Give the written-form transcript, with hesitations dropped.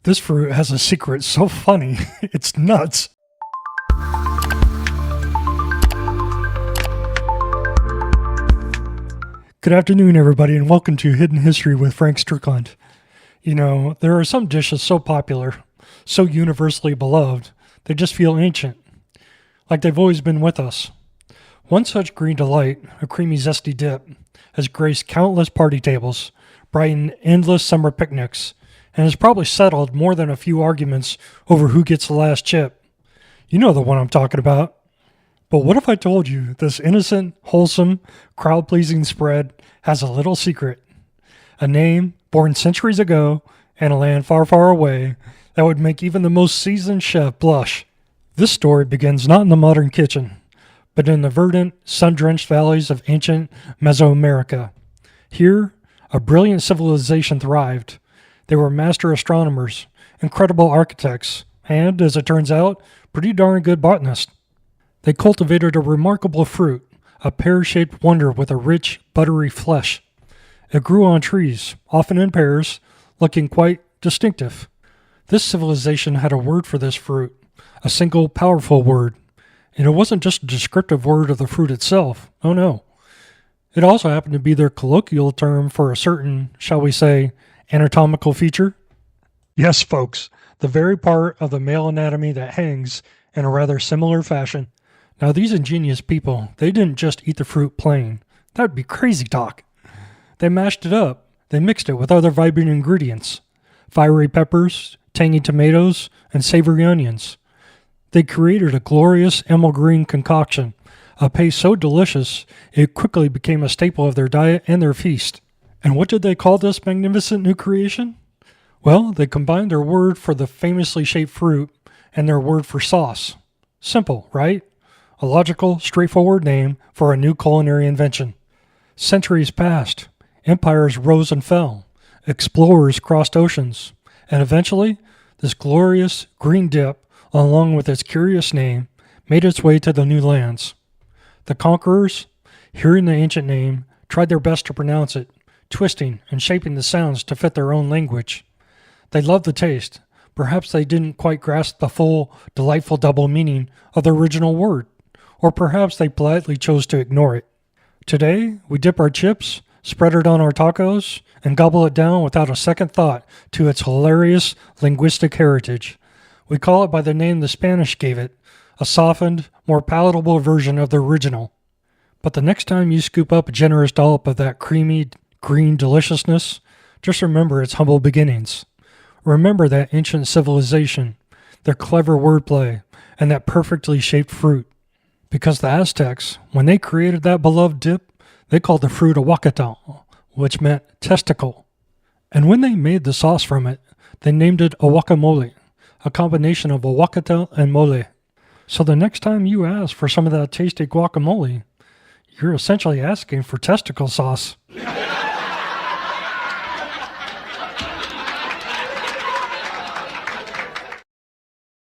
This fruit has a secret so funny, it's nuts. Good afternoon, everybody, and welcome to Hidden History with Frank Strickland. You know, there are some dishes so popular, so universally beloved, they just feel ancient, like they've always been with us. One such green delight, a creamy, zesty dip, has graced countless party tables, brightened endless summer picnics, and has probably settled more than a few arguments over who gets the last chip. You know the one I'm talking about. But what if I told you this innocent, wholesome, crowd-pleasing spread has a little secret? A name born centuries ago in a land far, far away that would make even the most seasoned chef blush. This story begins not in the modern kitchen, but in the verdant, sun-drenched valleys of ancient Mesoamerica. Here, a brilliant civilization thrived. They were master astronomers, incredible architects, and, as it turns out, pretty darn good botanists. They cultivated a remarkable fruit, a pear-shaped wonder with a rich, buttery flesh. It grew on trees, often in pairs, looking quite distinctive. This civilization had a word for this fruit, a single, powerful word. And it wasn't just a descriptive word of the fruit itself. Oh no. It also happened to be their colloquial term for a certain, shall we say, anatomical feature? Yes, folks, the very part of the male anatomy that hangs in a rather similar fashion. Now, these ingenious people, they didn't just eat the fruit plain. That would be crazy talk. They mashed it up. They mixed it with other vibrant ingredients. Fiery peppers, tangy tomatoes, and savory onions. They created a glorious emerald green concoction, a paste so delicious it quickly became a staple of their diet and their feast. And what did they call this magnificent new creation? Well, they combined their word for the famously shaped fruit and their word for sauce. Simple, right? A logical, straightforward name for a new culinary invention. Centuries passed, empires rose and fell, explorers crossed oceans, and eventually, this glorious green dip, along with its curious name, made its way to the new lands. The conquerors, hearing the ancient name, tried their best to pronounce it, twisting and shaping the sounds to fit their own language. They loved the taste. Perhaps they didn't quite grasp the full, delightful double meaning of the original word, or perhaps they politely chose to ignore it. Today, we dip our chips, spread it on our tacos, and gobble it down without a second thought to its hilarious linguistic heritage. We call it by the name the Spanish gave it, a softened, more palatable version of the original. But the next time you scoop up a generous dollop of that creamy, green deliciousness, just remember its humble beginnings. Remember that ancient civilization, their clever wordplay, and that perfectly shaped fruit. Because the Aztecs, when they created that beloved dip, they called the fruit aguacatal, which meant testicle. And when they made the sauce from it, they named it guacamole, a combination of aguacate and mole. So the next time you ask for some of that tasty guacamole, you're essentially asking for testicle sauce.